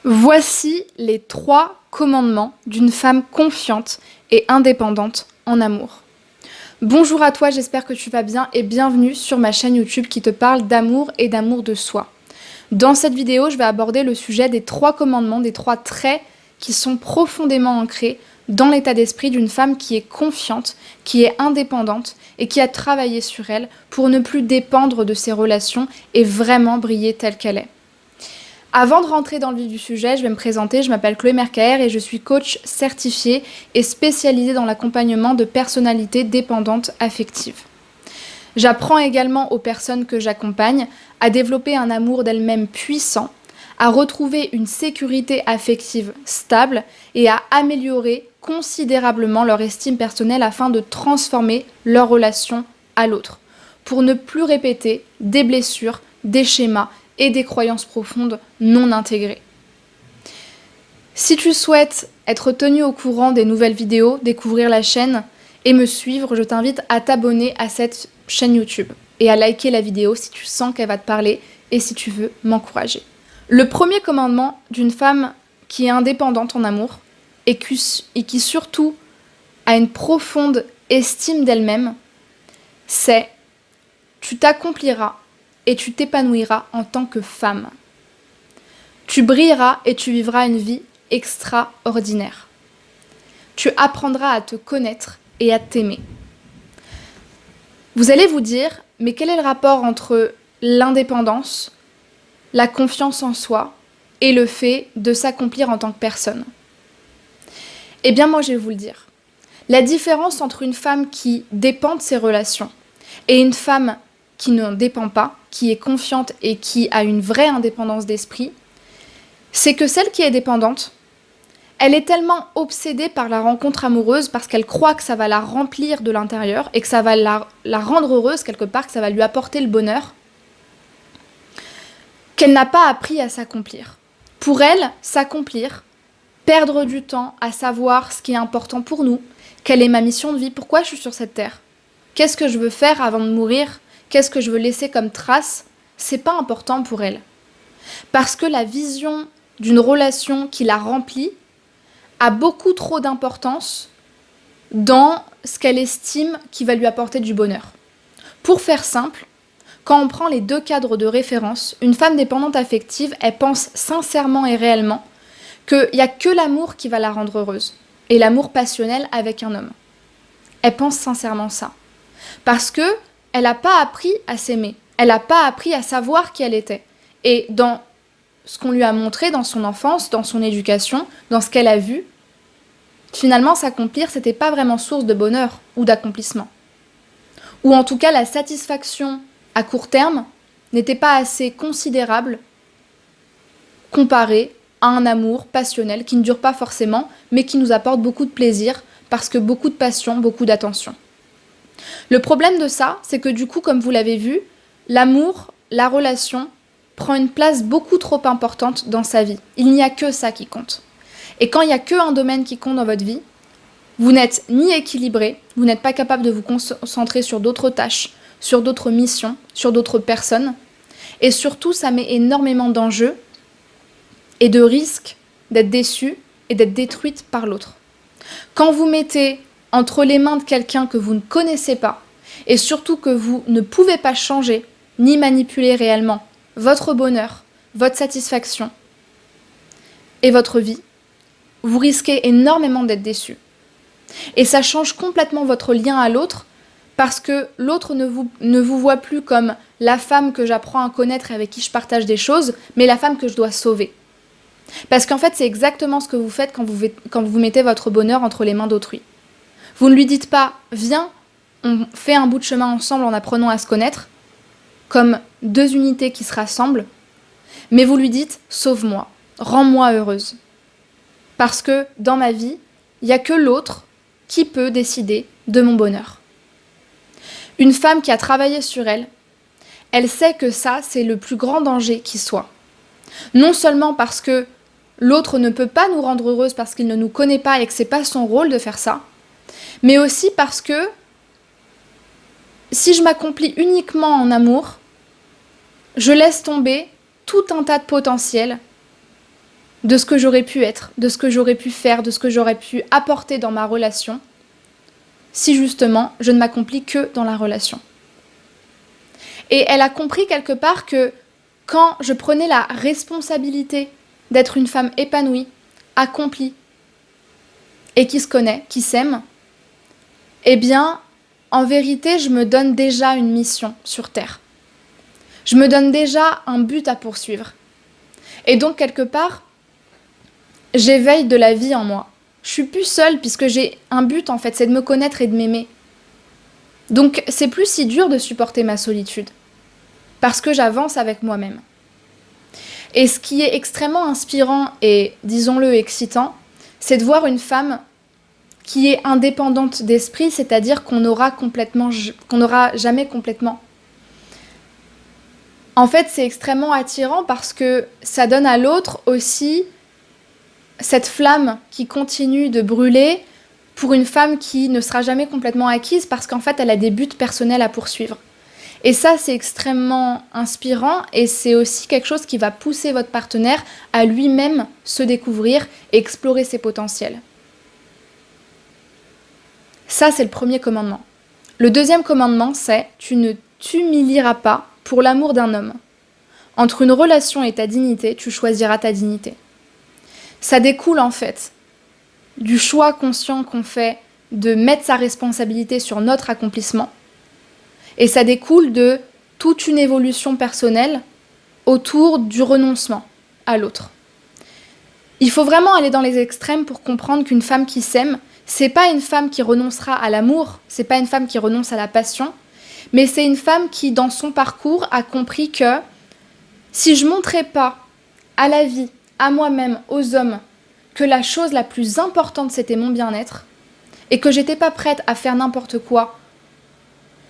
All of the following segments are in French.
Voici les 3 commandements d'une femme confiante et indépendante en amour. Bonjour à toi, j'espère que tu vas bien et bienvenue sur ma chaîne YouTube qui te parle d'amour et d'amour de soi. Dans cette vidéo, je vais aborder le sujet des 3 commandements, des 3 traits qui sont profondément ancrés dans l'état d'esprit d'une femme qui est confiante, qui est indépendante et qui a travaillé sur elle pour ne plus dépendre de ses relations et vraiment briller telle qu'elle est. Avant de rentrer dans le vif du sujet, je vais me présenter, je m'appelle Chloé Mercaer et je suis coach certifiée et spécialisée dans l'accompagnement de personnalités dépendantes affectives. J'apprends également aux personnes que j'accompagne à développer un amour d'elles-mêmes puissant, à retrouver une sécurité affective stable et à améliorer considérablement leur estime personnelle afin de transformer leur relation à l'autre, pour ne plus répéter des blessures, des schémas et des croyances profondes non intégrées. Si tu souhaites être tenu au courant des nouvelles vidéos, découvrir la chaîne et me suivre, je t'invite à t'abonner à cette chaîne YouTube et à liker la vidéo si tu sens qu'elle va te parler et si tu veux m'encourager. Le premier commandement d'une femme qui est indépendante en amour et qui surtout a une profonde estime d'elle-même, c'est « tu t'accompliras et tu t'épanouiras en tant que femme. Tu brilleras et tu vivras une vie extraordinaire. Tu apprendras à te connaître et à t'aimer. » Vous allez vous dire, mais quel est le rapport entre l'indépendance, la confiance en soi et le fait de s'accomplir en tant que personne? Eh bien moi je vais vous le dire. La différence entre une femme qui dépend de ses relations et une femme qui ne dépend pas, qui est confiante et qui a une vraie indépendance d'esprit, c'est que celle qui est dépendante, elle est tellement obsédée par la rencontre amoureuse parce qu'elle croit que ça va la remplir de l'intérieur et que ça va la rendre heureuse quelque part, que ça va lui apporter le bonheur, qu'elle n'a pas appris à s'accomplir. Pour elle, s'accomplir, perdre du temps à savoir ce qui est important pour nous, quelle est ma mission de vie, pourquoi je suis sur cette terre, qu'est-ce que je veux faire avant de mourir, qu'est-ce que je veux laisser comme trace, c'est pas important pour elle. Parce que la vision d'une relation qui la remplit a beaucoup trop d'importance dans ce qu'elle estime qui va lui apporter du bonheur. Pour faire simple, quand on prend les 2 cadres de référence, une femme dépendante affective, elle pense sincèrement et réellement qu'il n'y a que l'amour qui va la rendre heureuse, et l'amour passionnel avec un homme. Elle pense sincèrement ça. Parce que elle n'a pas appris à s'aimer, elle n'a pas appris à savoir qui elle était. Et dans ce qu'on lui a montré dans son enfance, dans son éducation, dans ce qu'elle a vu, finalement s'accomplir, c'était pas vraiment source de bonheur ou d'accomplissement. Ou en tout cas, la satisfaction à court terme n'était pas assez considérable comparée à un amour passionnel qui ne dure pas forcément, mais qui nous apporte beaucoup de plaisir parce que beaucoup de passion, beaucoup d'attention. Le problème de ça, c'est que du coup, comme vous l'avez vu, l'amour, la relation, prend une place beaucoup trop importante dans sa vie. Il n'y a que ça qui compte. Et quand il n'y a qu'un domaine qui compte dans votre vie, vous n'êtes ni équilibré, vous n'êtes pas capable de vous concentrer sur d'autres tâches, sur d'autres missions, sur d'autres personnes. Et surtout, ça met énormément d'enjeux et de risques d'être déçu et d'être détruite par l'autre. Quand vous mettez entre les mains de quelqu'un que vous ne connaissez pas, et surtout que vous ne pouvez pas changer, ni manipuler réellement votre bonheur, votre satisfaction et votre vie, vous risquez énormément d'être déçu. Et ça change complètement votre lien à l'autre, parce que l'autre ne vous voit plus comme la femme que j'apprends à connaître et avec qui je partage des choses, mais la femme que je dois sauver. Parce qu'en fait, c'est exactement ce que vous faites quand vous mettez votre bonheur entre les mains d'autrui. Vous ne lui dites pas « Viens, on fait un bout de chemin ensemble en apprenant à se connaître », comme 2 unités qui se rassemblent, mais vous lui dites « Sauve-moi, rends-moi heureuse ». Parce que dans ma vie, il n'y a que l'autre qui peut décider de mon bonheur. Une femme qui a travaillé sur elle, elle sait que ça, c'est le plus grand danger qui soit. Non seulement parce que l'autre ne peut pas nous rendre heureuses parce qu'il ne nous connaît pas et que ce n'est pas son rôle de faire ça, mais aussi parce que si je m'accomplis uniquement en amour, je laisse tomber tout un tas de potentiel de ce que j'aurais pu être, de ce que j'aurais pu faire, de ce que j'aurais pu apporter dans ma relation, si justement je ne m'accomplis que dans la relation. Et elle a compris quelque part que quand je prenais la responsabilité d'être une femme épanouie, accomplie, et qui se connaît, qui s'aime, eh bien, en vérité, je me donne déjà une mission sur Terre. Je me donne déjà un but à poursuivre. Et donc, quelque part, j'éveille de la vie en moi. Je suis plus seule puisque j'ai un but, en fait, c'est de me connaître et de m'aimer. Donc, c'est plus si dur de supporter ma solitude. Parce que j'avance avec moi-même. Et ce qui est extrêmement inspirant et, disons-le, excitant, c'est de voir une femme qui est indépendante d'esprit, c'est-à-dire qu'on n'aura jamais complètement. En fait, c'est extrêmement attirant parce que ça donne à l'autre aussi cette flamme qui continue de brûler pour une femme qui ne sera jamais complètement acquise parce qu'en fait, elle a des buts personnels à poursuivre. Et ça, c'est extrêmement inspirant et c'est aussi quelque chose qui va pousser votre partenaire à lui-même se découvrir et explorer ses potentiels. Ça, c'est le premier commandement. Le deuxième commandement, c'est « Tu ne t'humilieras pas pour l'amour d'un homme. Entre une relation et ta dignité, tu choisiras ta dignité. » Ça découle en fait du choix conscient qu'on fait de mettre sa responsabilité sur notre accomplissement. Et ça découle de toute une évolution personnelle autour du renoncement à l'autre. Il faut vraiment aller dans les extrêmes pour comprendre qu'une femme qui s'aime, c'est pas une femme qui renoncera à l'amour, c'est pas une femme qui renonce à la passion, mais c'est une femme qui, dans son parcours, a compris que si je montrais pas à la vie, à moi-même, aux hommes, que la chose la plus importante, c'était mon bien-être, et que j'étais pas prête à faire n'importe quoi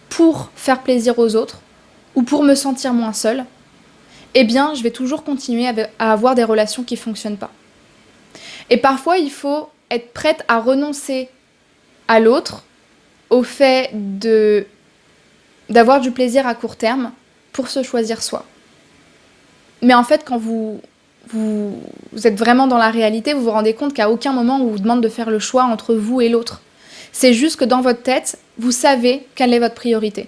pour faire plaisir aux autres, ou pour me sentir moins seule, eh bien, je vais toujours continuer à avoir des relations qui fonctionnent pas. Et parfois, il faut être prête à renoncer à l'autre, au fait d'avoir du plaisir à court terme pour se choisir soi. Mais en fait, quand vous êtes vraiment dans la réalité, vous vous rendez compte qu'à aucun moment on vous demande de faire le choix entre vous et l'autre. C'est juste que dans votre tête, vous savez quelle est votre priorité.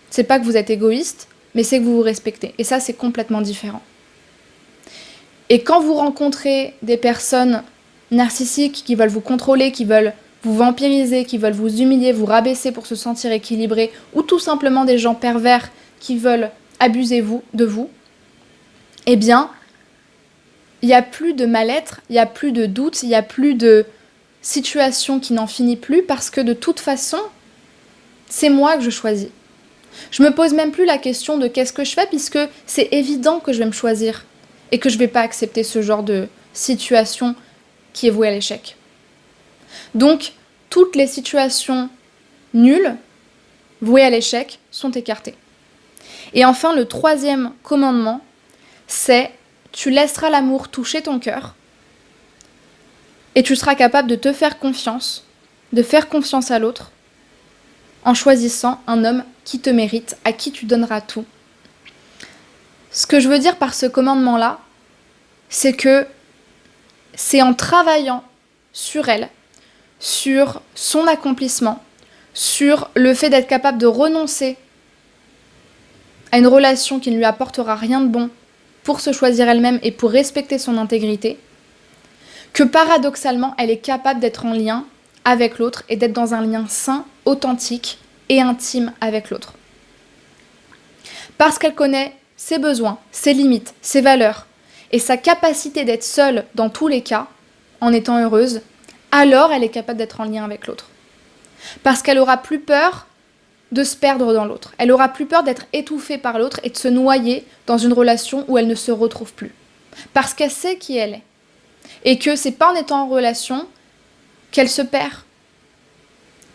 C'est pas que vous êtes égoïste, mais c'est que vous vous respectez. Et ça, c'est complètement différent. Et quand vous rencontrez des personnes narcissiques qui veulent vous contrôler, qui veulent vous vampiriser, qui veulent vous humilier, vous rabaisser pour se sentir équilibré, ou tout simplement des gens pervers qui veulent abuser de vous, eh bien, il n'y a plus de mal-être, il n'y a plus de doute, il n'y a plus de situation qui n'en finit plus parce que de toute façon, c'est moi que je choisis. Je me pose même plus la question de qu'est-ce que je fais puisque c'est évident que je vais me choisir et que je vais pas accepter ce genre de situation qui est vouée à l'échec. Donc, toutes les situations nulles, vouées à l'échec, sont écartées. Et enfin, le troisième commandement, c'est « Tu laisseras l'amour toucher ton cœur et tu seras capable de te faire confiance, de faire confiance à l'autre en choisissant un homme qui te mérite, à qui tu donneras tout. » Ce que je veux dire par ce commandement-là, c'est que c'est en travaillant sur elle, sur son accomplissement, sur le fait d'être capable de renoncer à une relation qui ne lui apportera rien de bon pour se choisir elle-même et pour respecter son intégrité, que paradoxalement, elle est capable d'être en lien avec l'autre et d'être dans un lien sain, authentique et intime avec l'autre. Parce qu'elle connaît ses besoins, ses limites, ses valeurs et sa capacité d'être seule dans tous les cas, en étant heureuse, alors elle est capable d'être en lien avec l'autre. Parce qu'elle aura plus peur de se perdre dans l'autre. Elle aura plus peur d'être étouffée par l'autre et de se noyer dans une relation où elle ne se retrouve plus. Parce qu'elle sait qui elle est. Et que c'est pas en étant en relation qu'elle se perd.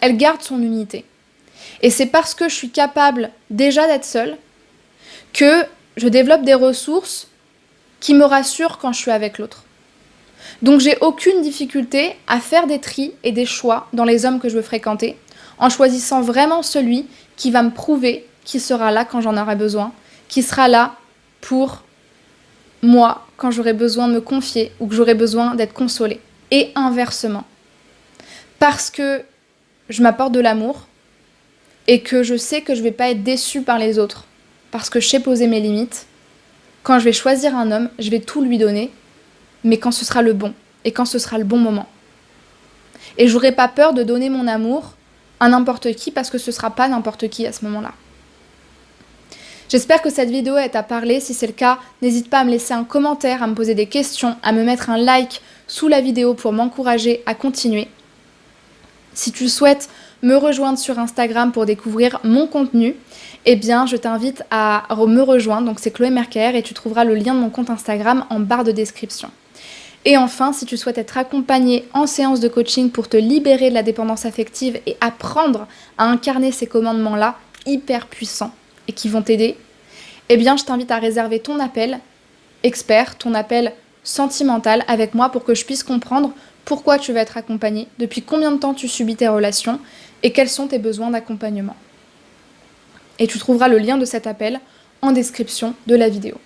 Elle garde son unité. Et c'est parce que je suis capable déjà d'être seule que je développe des ressources qui me rassurent quand je suis avec l'autre. Donc j'ai aucune difficulté à faire des tris et des choix dans les hommes que je veux fréquenter, en choisissant vraiment celui qui va me prouver qui sera là quand j'en aurai besoin, qui sera là pour moi quand j'aurai besoin de me confier ou que j'aurai besoin d'être consolée. Et inversement. Parce que je m'apporte de l'amour et que je sais que je ne vais pas être déçue par les autres. Parce que je sais poser mes limites. Quand je vais choisir un homme, je vais tout lui donner, mais quand ce sera le bon et quand ce sera le bon moment. Et j'aurai pas peur de donner mon amour à n'importe qui parce que ce sera pas n'importe qui à ce moment-là. J'espère que cette vidéo t'a parlé. Si c'est le cas, n'hésite pas à me laisser un commentaire, à me poser des questions, à me mettre un like sous la vidéo pour m'encourager à continuer. Si tu souhaites me rejoindre sur Instagram pour découvrir mon contenu, eh bien je t'invite à me rejoindre. Donc c'est Chloé Merker et tu trouveras le lien de mon compte Instagram en barre de description. Et enfin, si tu souhaites être accompagné en séance de coaching pour te libérer de la dépendance affective et apprendre à incarner ces commandements-là hyper puissants et qui vont t'aider, eh bien je t'invite à réserver ton appel expert, ton appel sentimental avec moi pour que je puisse comprendre pourquoi tu veux être accompagné, depuis combien de temps tu subis tes relations et quels sont tes besoins d'accompagnement. Et tu trouveras le lien de cet appel en description de la vidéo.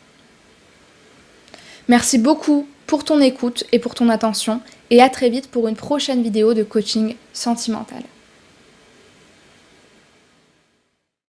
Merci beaucoup pour ton écoute et pour ton attention et à très vite pour une prochaine vidéo de coaching sentimental.